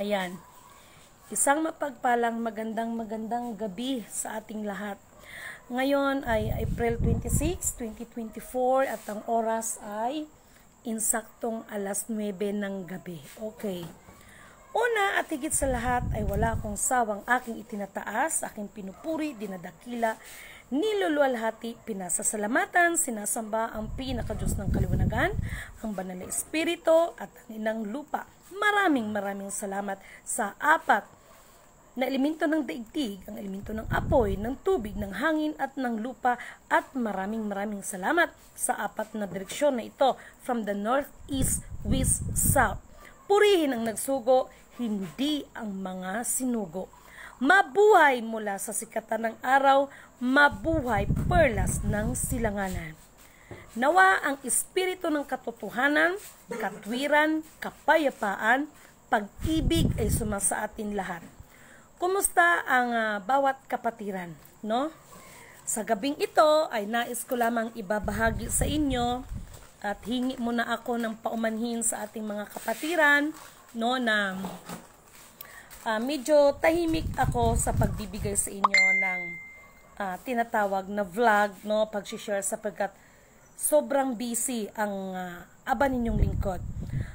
Ayan. Isang mapagpalang magandang gabi sa ating lahat. Ngayon ay April 26, 2024 at ang oras ay insaktong alas 9 ng gabi. Okay. Una at higit sa lahat ay wala akong sawang aking itinataas, aking pinupuri, dinadakila, niluluwalhati, pinasasalamatan, sinasamba ang pinakadiyos ng kaliwanagan, ang banal na espiritu at ang inang lupa. Maraming salamat sa apat na elemento ng daigdig, ang elemento ng apoy, ng tubig, ng hangin at ng lupa, at maraming salamat sa apat na direksyon na ito, from the north, east, west, south. Purihin ang nagsugo, hindi ang mga sinugo. Mabuhay mula sa sikatan ng araw, mabuhay perlas ng silanganan. Nawa ang espiritu ng katotohanan, katwiran, kapayapaan, pag-ibig ay sumasa atin lahat. Kumusta ang bawat kapatiran, no? Sa gabing ito ay nais ko lamang ibabahagi sa inyo at hingi muna ako ng paumanhin sa ating mga kapatiran, no, na medyo tahimik ako sa pagbibigay sa inyo ng tinatawag na vlog, no, pag-share sapagkat sobrang busy ang aba ninyong lingkod.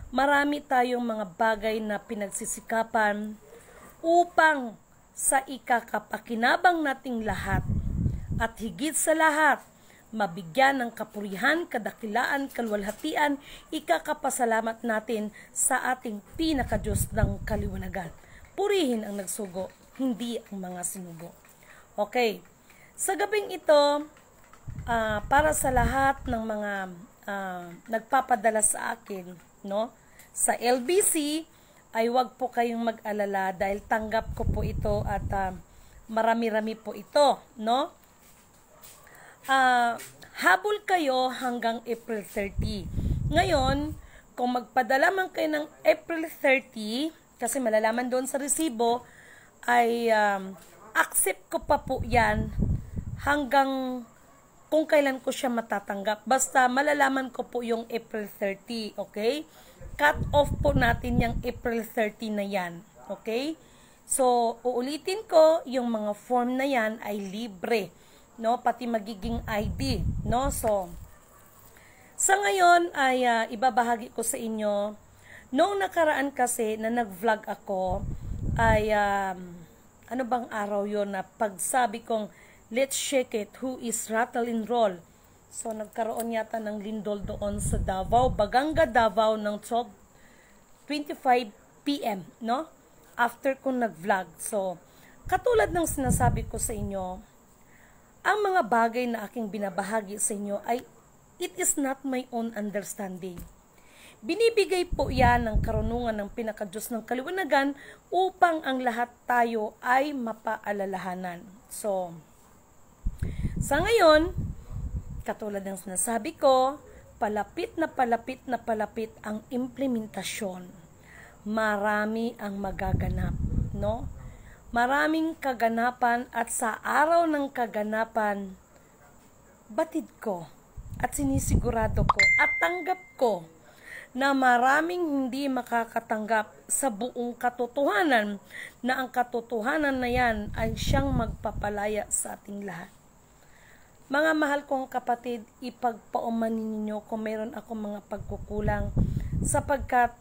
Marami tayong mga bagay na pinagsisikapan upang sa ikakapakinabang nating lahat at higit sa lahat, mabigyan ng kapurihan, kadakilaan, kaluwalhatian, ikakapasalamat natin sa ating pinakadiyos ng kaliwanagan. Purihin ang nagsugo, hindi ang mga sinugo. Okay, sa gabing ito, para sa lahat ng mga nagpapadala sa akin, no, sa LBC, ay wag po kayong mag-alala dahil tanggap ko po ito at marami-rami po ito, no? Habol kayo hanggang April 30. Ngayon, kung magpadala man kayo ng April 30, kasi malalaman doon sa resibo, ay accept ko pa po yan hanggang kung kailan ko siya matatanggap. Basta malalaman ko po yung April 30, okay? Cut off po natin yung April 30 na yan, okay? So, uulitin ko, yung mga form na yan ay libre, no? Pati magiging ID, no? So, sa ngayon ay ibabahagi ko sa inyo, noong nakaraan kasi na nag-vlog ako, ay ano bang araw yon na pagsabi kong, let's shake it, who is rattle and roll. So, nagkaroon yata ng lindol doon sa Davao, Baganga, Davao, ng 12:25 PM, no? After kong nag-vlog. So, katulad ng sinasabi ko sa inyo, ang mga bagay na aking binabahagi sa inyo ay, it is not my own understanding. Binibigay po yan ng karunungan ng pinakadiyos ng kaliwanagan upang ang lahat tayo ay mapaalalahanan. So, sa ngayon, katulad ng sinasabi ko, palapit na palapit ang implementasyon. Marami ang magaganap, no? Maraming kaganapan at sa araw ng kaganapan, batid ko at sinisigurado ko at tanggap ko na maraming hindi makakatanggap sa buong katotohanan na ang katotohanan na yan ay siyang magpapalaya sa ating lahat. Mga mahal kong kapatid, ipagpaumanin ninyo kung meron ako mga pagkukulang sapagkat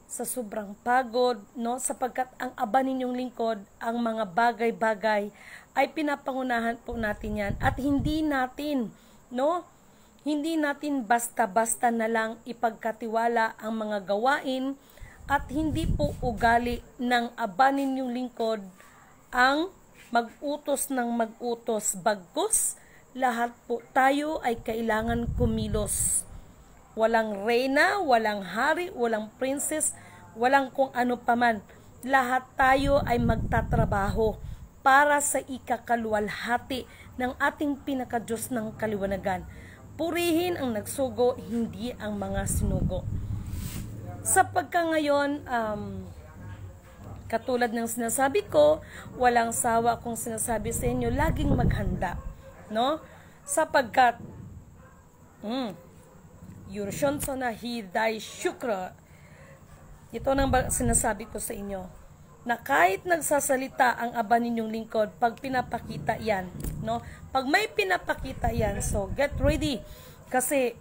sa sobrang pagod, no, sapagkat ang aba ninyong lingkod, ang mga bagay-bagay ay pinapangunahan po natin yan at hindi natin, no, hindi natin basta-basta na lang ipagkatiwala ang mga gawain at hindi po ugali ng aba ninyong lingkod ang mag-utos ng mag-utos, bagkus lahat po tayo ay kailangan kumilos. Walang reyna, walang hari, walang princess, walang kung ano paman. Lahat tayo ay magtatrabaho para sa ikakaluwalhati ng ating pinakadiyos ng kaliwanagan. Purihin ang nagsugo, hindi ang mga sinugo. Sa pagkangayon, katulad ng sinasabi ko, walang sawa kung sinasabi sa inyo, laging maghanda. No? Sapagkat Yurshon na hiday shukra Ito nang sinasabi ko sa inyo, na kahit nagsasalita ang aba ninyong lingkod, pag pinapakita yan, no? Pag may pinapakita yan, so get ready. Kasi,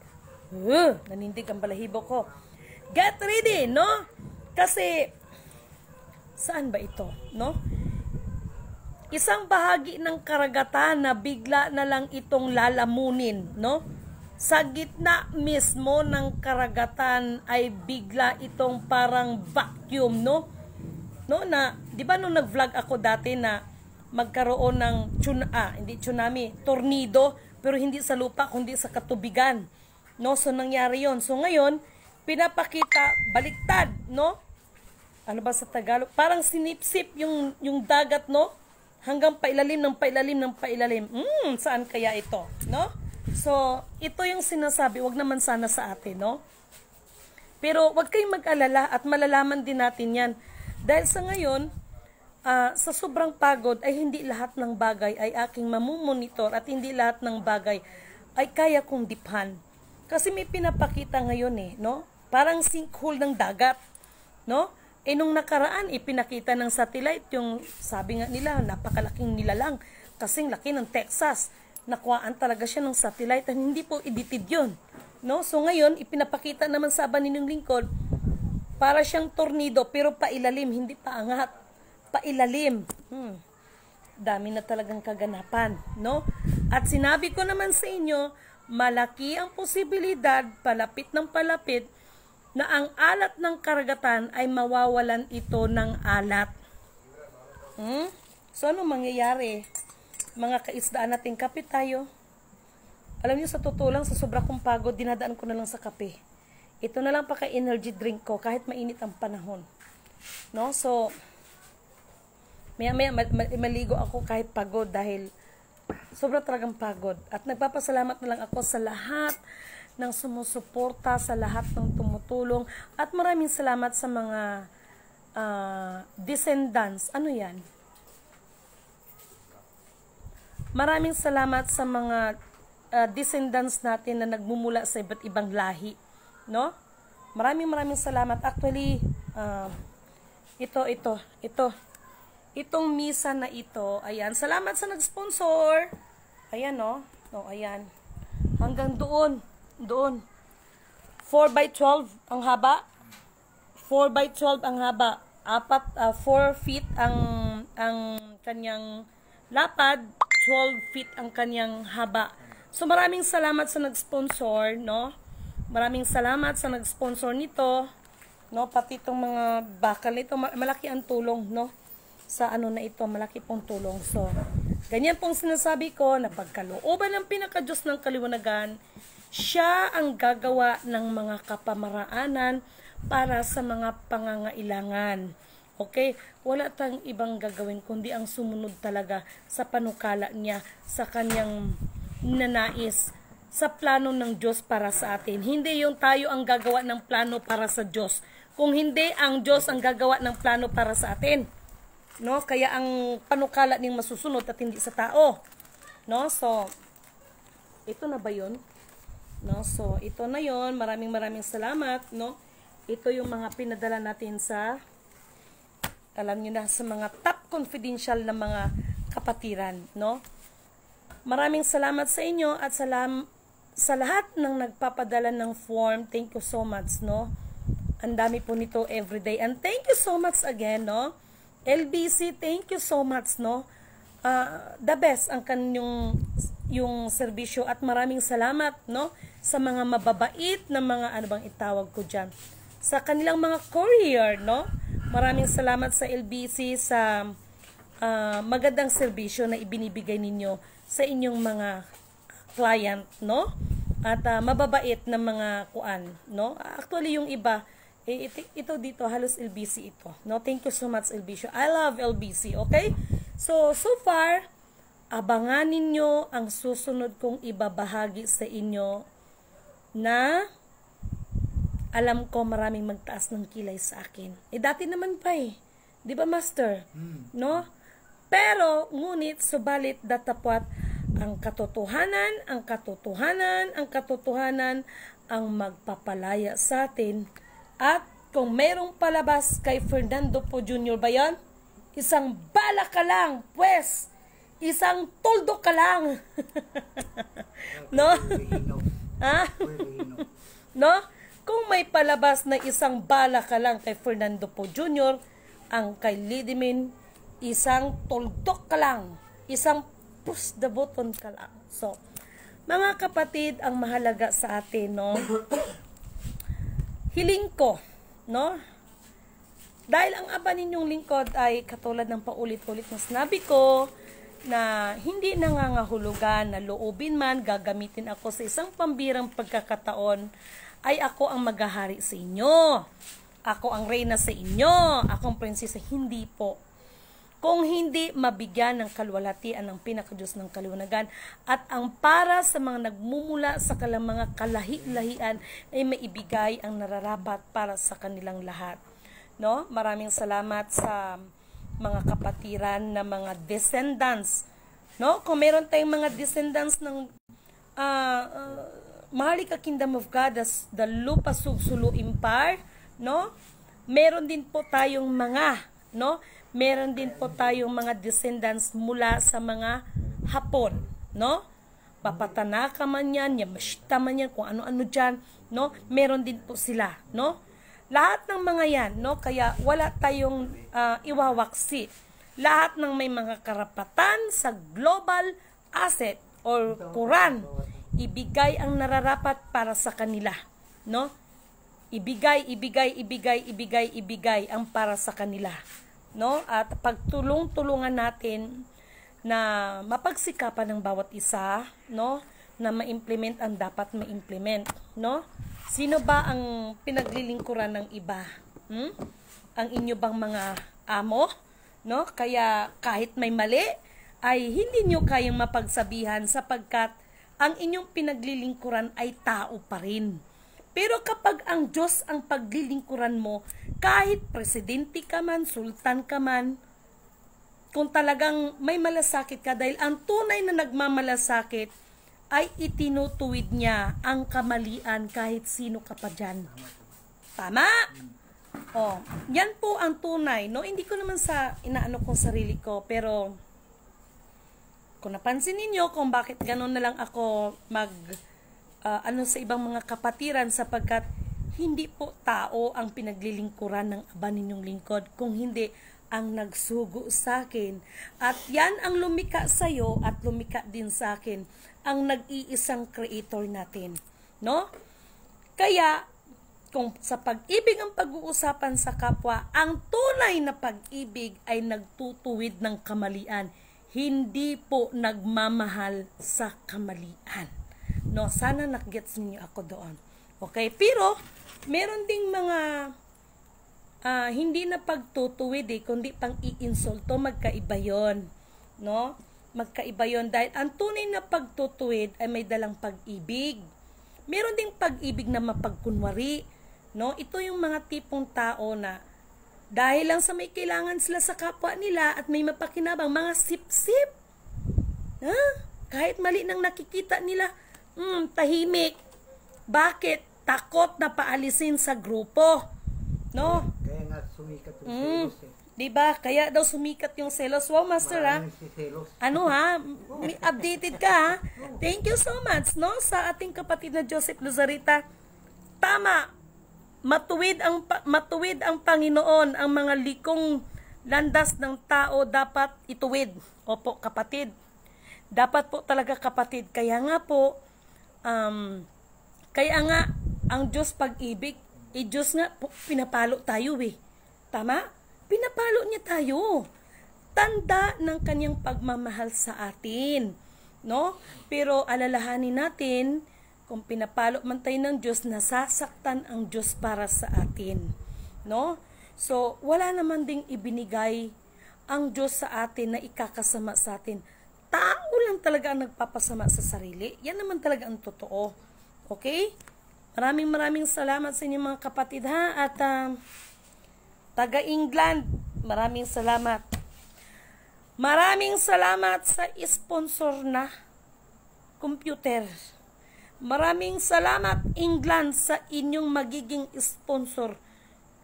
nanindig ang balahibo ko. Get ready, no? Kasi, saan ba ito, no? Isang bahagi ng karagatan na bigla na lang itong lalamunin, no? Sa gitna mismo ng karagatan ay bigla itong parang vacuum, no? No, na, di ba nung nag-vlog ako dati na magkaroon ng hindi tsunami, tornado, pero hindi sa lupa, kundi sa katubigan. No, so nangyari yon. So ngayon, pinapakita, baliktad, no? Ano ba sa Tagalog? Parang sinipsip yung dagat, no? Hanggang pailalim ng pailalim ng pailalim. Saan kaya ito, no? So, ito yung sinasabi, wag naman sana sa atin, no? Pero wag kayong mag-alala at malalaman din natin yan. Dahil sa ngayon, sa sobrang pagod ay hindi lahat ng bagay ay aking mamumonitor at hindi lahat ng bagay ay kaya kong diphan. Kasi may pinapakita ngayon no? Parang sinkhole ng dagat, no? Nung nakaraan, ipinakita ng satellite yung, sabi nga nila, napakalaking nilalang. Kasing laki ng Texas. Nakuhaan talaga siya ng satellite at hindi po edited yun. No? So ngayon, ipinapakita naman sa aba ninyong lingkod, para siyang tornado pero pailalim, hindi paangat. Pailalim. Dami na talagang kaganapan, no? At sinabi ko naman sa inyo, malaki ang posibilidad, palapit ng palapit, na ang alat ng karagatan ay mawawalan ito ng alat. So, ano mangyayari? Mga kaisdaan natin, kape tayo. Alam niyo, sa totoo lang, sa sobra kong pagod, dinadaan ko na lang sa kape. Ito na lang pa kay energy drink ko kahit mainit ang panahon. No? So, maya-maya maligo ako kahit pagod dahil sobra talagang pagod. At nagpapasalamat na lang ako sa lahat ng sumusuporta, sa lahat ng tumutulong. At maraming salamat sa mga descendants. Ano yan? Maraming salamat sa mga descendants natin na nagmumula sa iba't ibang lahi. No? Maraming salamat. Actually, itong misa na ito, ayan, salamat sa nag-sponsor. Ayan, no? Ayan. Hanggang doon. 4x12 ang haba. 4x12 ang haba. 4 feet ang kanyang lapad, 12 feet ang kanyang haba. So, maraming salamat sa nag-sponsor, no? Maraming salamat sa nag-sponsor nito, no? Pati itong mga bakal nito, malaki ang tulong, no? Sa ano na ito, malaki pong tulong. So, ganyan pong sinasabi ko na pagkalooban ng pinaka-Diyos ng kaliwanagan, siya ang gagawa ng mga kapamaraanan para sa mga pangangailangan. Okay? Wala tayong ibang gagawin kundi ang sumunod talaga sa panukala niya, sa kanyang nanais, sa plano ng Diyos para sa atin. Hindi yung tayo ang gagawa ng plano para sa Diyos. Kung hindi, ang Diyos ang gagawa ng plano para sa atin. No? Kaya ang panukala ning masusunod at hindi sa tao. No? So, ito na ba yun? No? So, ito na yun. Maraming salamat. No? Ito yung mga pinadala natin sa, alam nyo na, sa mga top confidential na mga kapatiran. No? Maraming salamat sa inyo at sa lahat ng nagpapadala ng form. Thank you so much, no? Ang dami po nito everyday. And thank you so much again, no? LBC, thank you so much, no? The best ang kanyang yung serbisyo at maraming salamat, no? Sa mga mababait na mga, ano bang itawag ko dyan? Sa kanilang mga courier, no? Maraming salamat sa LBC sa magandang serbisyo na ibinibigay ninyo sa inyong mga client, no? At mababait na mga kuan, no? Actually, yung iba, ito dito, halos LBC ito, no? Thank you so much, LBC. I love LBC, okay? So far, abangan ninyo ang susunod kong ibabahagi sa inyo na alam ko maraming magtaas ng kilay sa akin. Dati naman pa di ba, Master? No? Pero, ngunit, subalit, datapwat, ang katotohanan ang magpapalaya sa atin at kung merong palabas kay Fernando Po Jr. ba yan? Isang bala ka lang, pues. Isang tuldo ka lang. No? Ha? No? Kung may palabas na isang bala ka lang kay Fernando Po Jr., ang kay Lidimin, isang tuldok ka lang. Isang push the button ka lang. So, mga kapatid, ang mahalaga sa atin, no? Hiling ko, no? Dahil ang aba ninyong lingkod ay katulad ng paulit-ulit na sinabi ko, na hindi nangangahulugan na loobin man, gagamitin ako sa isang pambirang pagkakataon, ay ako ang maghahari sa inyo. Ako ang reyna sa inyo. Ako ang prinsesa. Hindi po. Kung hindi mabigyan ng kalwalhatian ng pinakadiyos ng kaliwanagan at ang para sa mga nagmumula sa kalang mga kalahi-lahian ay maibigay ang nararapat para sa kanilang lahat. No? Maraming salamat sa mga kapatiran na mga descendants. No? Kung meron tayong mga descendants ng Maharlika Kingdom of God, the Lupa Sugsulu Empire, no? Meron din po tayong mga, no? Meron din po tayong mga descendants mula sa mga Hapon, no? Papatanaka man yan, Yamashita man yan, kung ano-ano dyan, no? Meron din po sila, no? Lahat ng mga yan, no? Kaya wala tayong iwawaksi. Lahat ng may mga karapatan sa global asset or Quran, ibigay ang nararapat para sa kanila, no? Ibigay ang para sa kanila, no? At pagtulong-tulungan natin na mapagsikapan ng bawat isa, no? Na ma-implement ang dapat ma-implement, no? Sino ba ang pinaglilingkuran ng iba? Ang inyo bang mga amo? No? Kaya kahit may mali, ay hindi nyo kayang mapagsabihan sapagkat ang inyong pinaglilingkuran ay tao pa rin. Pero kapag ang Diyos ang paglilingkuran mo, kahit presidente ka man, sultan ka man, kung talagang may malasakit ka, dahil ang tunay na nagmamalasakit ay itinutuwid niya ang kamalian kahit sino ka pa dyan. Tama? Oh, yan po ang tunay, no? Hindi ko naman sa inaano kong sarili ko, pero kung napansin ninyo kung bakit gano'n na lang ako sa ibang mga kapatiran, sapagkat hindi po tao ang pinaglilingkuran ng aba ninyong lingkod, kung hindi ang nagsugo sa akin. At yan ang lumika sa'yo at lumika din sa akin, ang nag-iisang creator natin, no? Kaya kung sa pag-ibig ang pag-uusapan sa kapwa, ang tunay na pag-ibig ay nagtutuwid ng kamalian, hindi po nagmamahal sa kamalian. No, sana nakgets niyo ako doon. Okay, pero meron ding mga hindi na pagtutuwid kundi pang iinsulto, magkaiba 'yon, no? Magkaiba 'yon dahil ang tunay na pagtutuwid ay may dalang pag-ibig. Meron ding pag-ibig na mapagkunwari, no? Ito yung mga tipong tao na dahil lang sa may kailangan sila sa kapwa nila at may mapakinabang, mga sip-sip. Ha? Kahit mali nang nakikita nila, tahimik. Bakit? Takot na paalisin sa grupo. No? Kaya nga sumikat yung selos Diba? Kaya daw sumikat yung selos. Wow, Master, ha? Ano, ha? Updated ka, ha? Thank you so much, no? Sa ating kapatid na Joseph Luzarita. Tama. Matuwid ang Panginoon. Ang mga likong landas ng tao dapat ituwid. Opo, kapatid. Dapat po talaga, kapatid. Kaya nga po, ang Diyos pag-ibig, Diyos nga, pinapalo tayo Tama? Pinapalo niya tayo. Tanda ng kanyang pagmamahal sa atin. No? Pero alalahanin natin, kung pinapalo man tayo ng Diyos, nasasaktan ang Diyos para sa atin. No? So, wala naman ding ibinigay ang Diyos sa atin na ikakasama sa atin. Tao lang talaga ang nagpapasama sa sarili. Yan naman talaga ang totoo. Okay? Maraming salamat sa inyo mga kapatid, ha? At taga-England, maraming salamat. Maraming salamat sa sponsor na computer. Maraming salamat, England, sa inyong magiging sponsor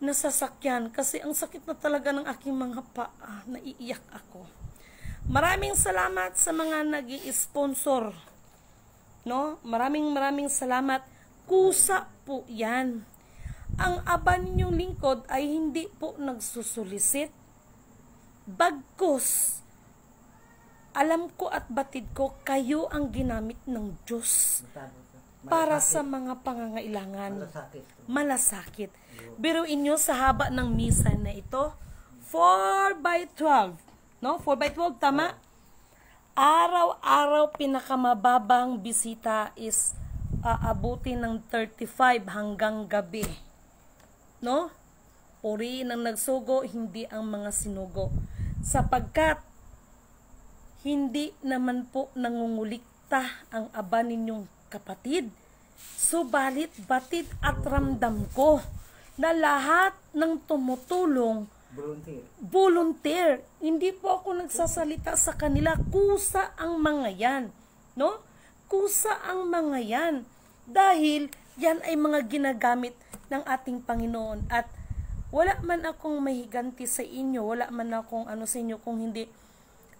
nasasakyan kasi ang sakit na talaga ng aking mga paa. Naiiyak ako. Maraming salamat sa mga nag-i-sponsor. No? Maraming salamat. Kusa po yan. Ang aba ninyong lingkod ay hindi po nagsusulisit. Bagkus, alam ko at batid ko, kayo ang ginamit ng Diyos para sa mga pangangailangan. Malasakit. Biruin nyo sa haba ng misa na ito, 4/12. No? 4/12, tama? Araw-araw pinakamababang bisita is aabuti ng 35 hanggang gabi. No? Purihin ang nagsugo, hindi ang mga sinugo. Sapagkat hindi naman po nangungulikta ang aba ninyong kapatid. Subalit batid at ramdam ko na lahat ng tumutulong volunteer. Hindi po ako nagsasalita sa kanila. Kusa ang mga yan. No? Kusa ang mga yan. Dahil yan ay mga ginagamit ng ating Panginoon. At wala man akong mahiganti sa inyo, wala man akong ano sa inyo kung hindi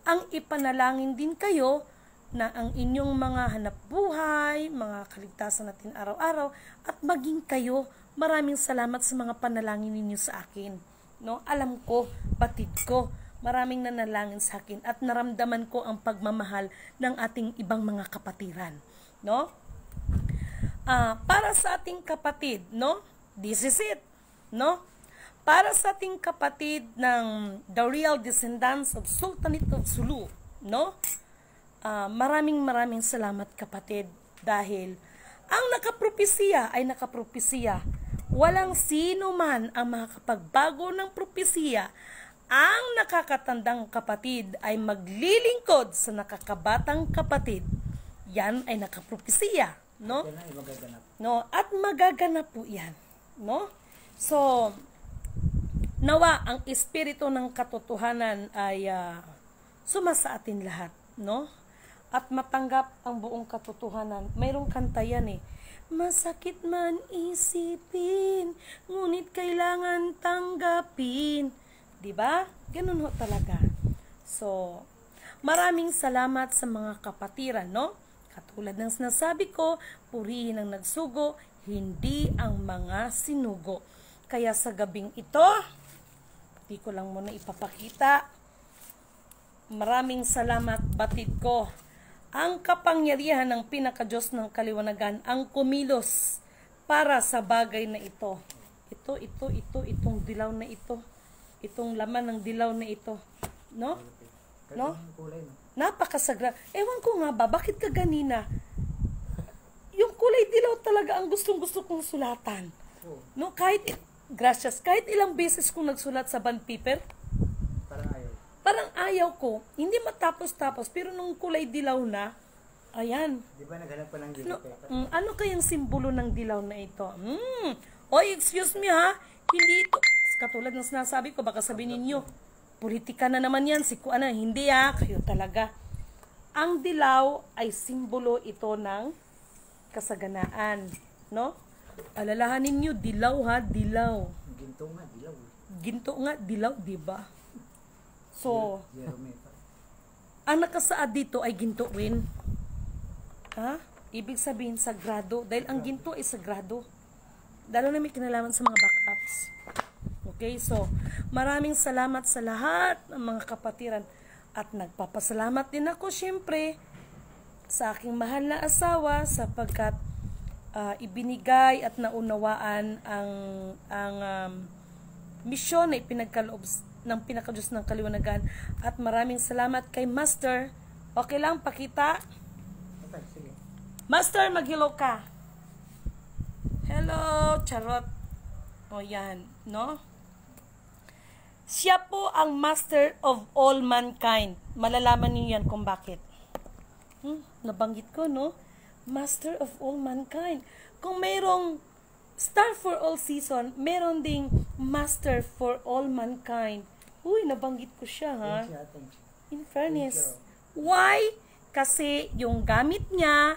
ang ipanalangin din kayo na ang inyong mga hanap buhay, mga kaligtasan natin araw-araw, at maging kayo, maraming salamat sa mga panalangin ninyo sa akin. No? Alam ko, batid ko, maraming nanalangin sa akin at naramdaman ko ang pagmamahal ng ating ibang mga kapatiran. No? Para sa ating kapatid, no? This is it. No? Para sa ating kapatid ng the real descendants of Sultanate of Sulu, no? Maraming salamat kapatid dahil ang nakapropesiya ay nakapropesiya. Walang sino man ang makakapagbago ng propesiya. Ang nakakatandang kapatid ay maglilingkod sa nakakabatang kapatid. Yan ay nakapropesiya, no? No, at magaganap po 'yan, no? So, nawa ang espiritu ng katotohanan ay sumasa atin lahat, no? At matanggap ang buong katotohanan. Mayroong kanta yan eh. Masakit man isipin, ngunit kailangan tanggapin. Diba? Ganun ho talaga. So, maraming salamat sa mga kapatiran, no? Katulad ng sinasabi ko, purihin ang nagsugo, hindi ang mga sinugo. Kaya sa gabing ito, di ko lang muna ipapakita. Maraming salamat, batid ko. Ang kapangyarihan ng pinakadiyos ng kaliwanagan ang kumilos para sa bagay na ito. Itong dilaw na ito. Itong laman ng dilaw na ito. No? No? Napakasagra. Ewan ko nga ba, bakit ka ganina? Yung kulay dilaw talaga ang gustong-gusto kong sulatan. No? Gracias. Kahit ilang beses kong nagsulat sa bond paper, parang ayaw ko. Hindi matapos-tapos. Pero nung kulay dilaw na, ayan. Di ba naghanap pa ng No, ano kayang simbolo ng dilaw na ito? Oy, excuse me ha. Hindi ito. Katulad ng sinasabi ko, baka sabihin ninyo, politika na naman yan. Hindi ha. Kayo talaga. Ang dilaw ay simbolo ito ng kasaganaan. No? Alalahanin nyo, dilaw ha, dilaw. Ginto nga, dilaw. Ginto nga, dilaw, diba? So, ang nakasaad dito ay ginto rin. Ha? Ibig sabihin sagrado. Dahil ang ginto ay sagrado. Lalo na may kinalaman sa mga backups. Okay, so, maraming salamat sa lahat ng mga kapatiran. At nagpapasalamat din ako, syempre, sa aking mahal na asawa sapagkat ibinigay at naunawaan ang misyon na ipinagkaloob ng pinakadiyos ng kaliwanagan. At maraming salamat kay Master. Okay lang, pakita. Okay, sige. Master, mag-hello ka. Hello, charot. O yan, no? Siya po ang Master of all mankind. Malalaman niyo yan kung bakit. Nabanggit ko, no? Master of all mankind. Kung mayroong Star for all season, meron ding Master for all mankind. Uy, nabanggit ko siya, ha? In fairness. Why? Kasi yung gamit niya,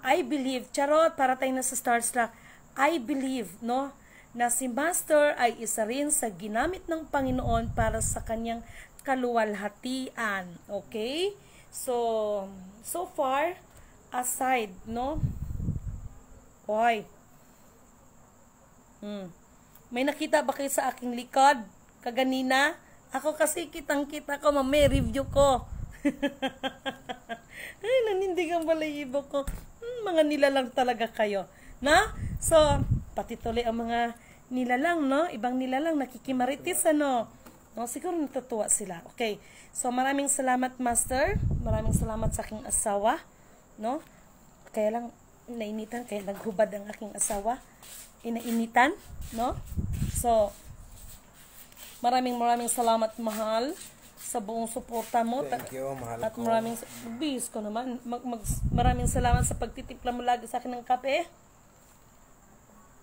I believe, charot, para tayo na sa Starstruck, I believe, no, na si Master ay isa rin sa ginamit ng Panginoon para sa kanyang kaluwalhatian. Okay? So far, aside, no? Oy. May nakita ba kayo sa aking likod? Kaganina? Ako kasi kitang-kita ko, may review ko. Ay, nanindigang balayibo ko. Mga nilalang talaga kayo. Na? So, pati tuloy ang mga nilalang, no? Ibang nilalang, nakikimaritis, ano? No? Siguro natutuwa sila. Okay. So, maraming salamat, Master. Maraming salamat sa aking asawa. No? Kaya lang, nainitan, kaya naghubad ang aking asawa. Inainitan, no? So, maraming salamat, mahal, sa buong suporta mo. Thank you, mahal at ko. maraming, bis ko naman, maraming salamat sa pagtitimpla mo lagi sa akin ng kape.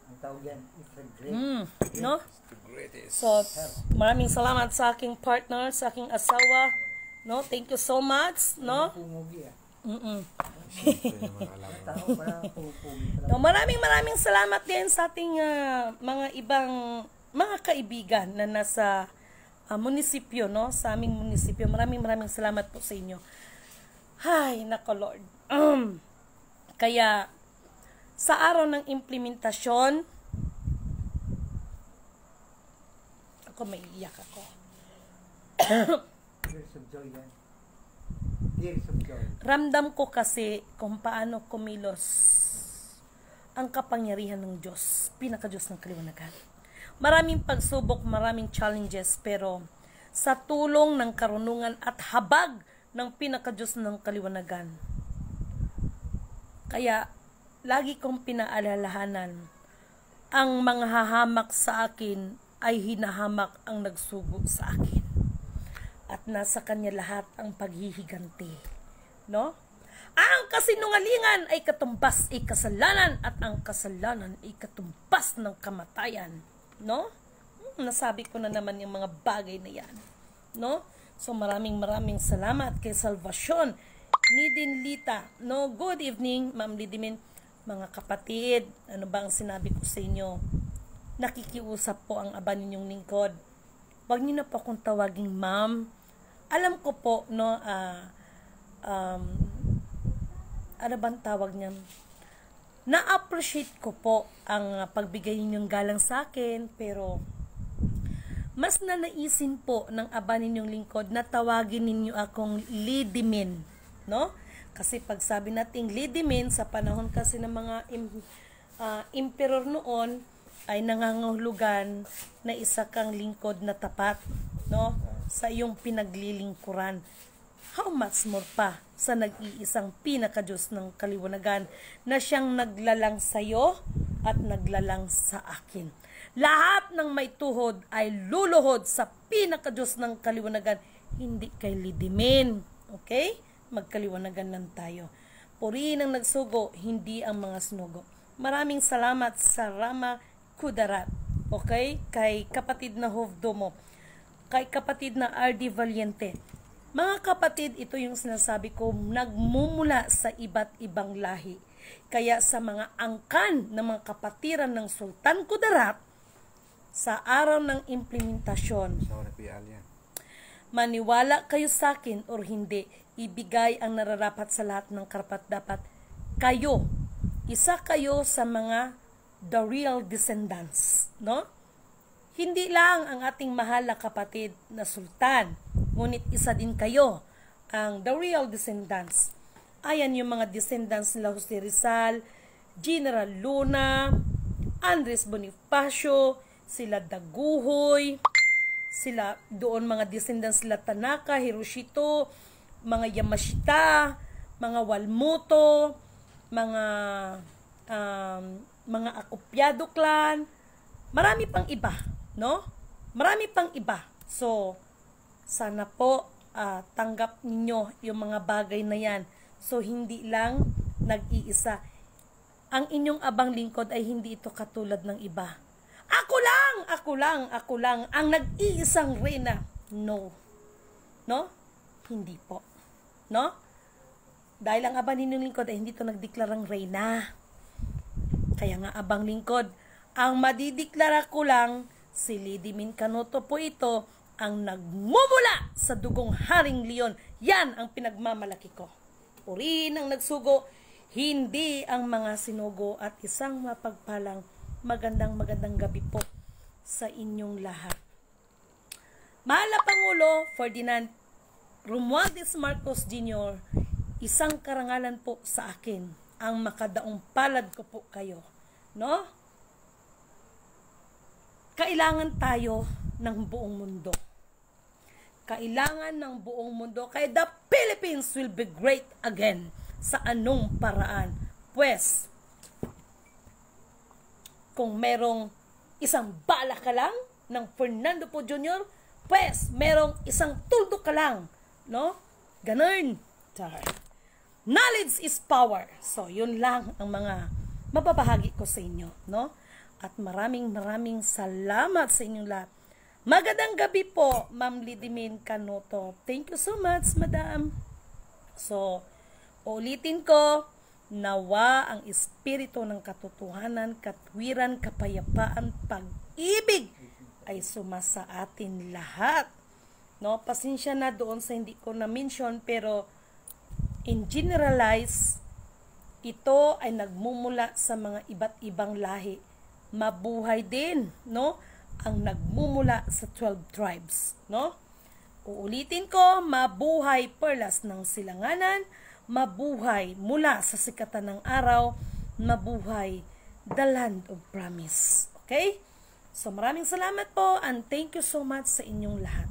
Ang tawag yan, it's a great. No? The greatest. So, maraming salamat sa aking partner, sa aking asawa. No? Thank you so much, no? Pumugi ah. Siyempre, mga alam mo. Tao para pumugi. No, maraming salamat din sa ating mga ibang mga kaibigan na nasa munisipyo, no? Sa aming munisipyo. Maraming salamat po sa inyo. Hay, nako Lord. Kaya sa araw ng implementasyon, ako may iyak ako. Tears of joy yan. Tears of joy. Ramdam ko kasi kung paano kumilos ang kapangyarihan ng Diyos, pinaka-Diyos ng kaliwanagan. Maraming pagsubok, maraming challenges, pero sa tulong ng karunungan at habag ng pinaka-Diyos ng kaliwanagan. Kaya, lagi kong pinaalalahanan, ang mga hahamak sa akin ay hinahamak ang nagsugo sa akin. At nasa kanya lahat ang paghihiganti. No? Ang kasinungalingan ay katumbas ay kasalanan at ang kasalanan ay katumbas ng kamatayan. No? Nasabi ko na naman yung mga bagay na yan. No? So maraming salamat kay Salvation Nidin Lita. No, good evening, Ma'am Lidimin. Mga kapatid, ano ba ang sinabi ko sa inyo? Nakikiusap po ang aba ninyong lingkod. Huwag niyo na po akong tawaging ma'am. Alam ko po, no, ano bang tawag niyan? Na-appreciate ko po ang pagbigay ninyong galang sa akin, pero mas nanaisin po ng aba ninyong lingkod na tawagin ninyo akong Lidimin, no? Kasi pag sabi nating Lidimin, sa panahon kasi ng mga emperor noon, ay nangangahulugan na isa kang lingkod na tapat, no? Sa iyong pinaglilingkuran. How much more pa sa nag-iisang pinaka-Diyos ng kaliwanagan na siyang naglalang sa iyo at naglalang sa akin. Lahat ng may tuhod ay luluhod sa pinaka-Diyos ng kaliwanagan, hindi kay Lidimin. Okay? Magkaliwanagan lang tayo. Purihin ang nagsugo, hindi ang mga sunugo. Maraming salamat sa Rama Kudarat. Okay? Kay kapatid na Hovdomo. Kay kapatid na RD Valiente. Mga kapatid, ito yung sinasabi ko, nagmumula sa iba't ibang lahi. Kaya sa mga angkan ng mga kapatiran ng Sultan Kudarat, sa araw ng implementasyon, maniwala kayo sa akin o hindi, ibigay ang nararapat sa lahat ng karapat-dapat. Kayo, isa kayo sa mga the real descendants, no? Hindi lang ang ating mahal na kapatid na sultan, ngunit isa din kayo ang the real descendants. Ayan yung mga descendants nila Jose Rizal, General Luna, Andres Bonifacio, sila Daguhoy, sila doon mga descendants sila Tanaka, Hiroshito, mga Yamashita, mga Walmoto, mga Akopyado clan, marami pang iba, no? Marami pang iba. So, sana po tanggap ninyo yung mga bagay na yan. So, hindi lang nag-iisa. Ang inyong abang lingkod ay hindi ito katulad ng iba. Ako lang ang nag-iisang reyna. No. No? Hindi po. No? Dahil ang abang ninyong lingkod ay hindi ito nagdeklarang reyna. Kaya nga abang lingkod, Ang madideklara ko lang, si Lady Min Canoto po ito, ang nagmumula sa dugong Haring Leon. Yan ang pinagmamalaki ko. Purihin ang nagsugo, hindi ang mga sinugo, at isang mapagpalang magandang gabi po sa inyong lahat. Mahal na Pangulo Ferdinand Romualdez Marcos Jr., isang karangalan po sa akin ang makadaong palad ko po kayo, no? Kailangan tayo ng buong mundo. Kailangan ng buong mundo. Kaya the Philippines will be great again. Sa anong paraan? Pues, kung merong isang bala ka lang ng Fernando Po Jr., pues, merong isang tuldo ka lang. No? Ganun. Knowledge is power. So, yun lang ang mga mababahagi ko sa inyo. No? At maraming salamat sa inyong lahat. Magandang gabi po, Ma'am Lady Min Canoto. Thank you so much, Madam. So, ulitin ko, nawa ang espiritu ng katotohanan, katwiran, kapayapaan, pag-ibig ay sumasa atin lahat. No, pasensya na doon sa hindi ko na-mention, pero in generalize, ito ay nagmumula sa mga iba't ibang lahi. Mabuhay din, no? Ang nagmumula sa 12 tribes, no? Uulitin ko, mabuhay perlas ng silanganan, mabuhay mula sa sikatan ng araw, mabuhay the land of promise. Okay? So maraming salamat po and thank you so much sa inyong lahat.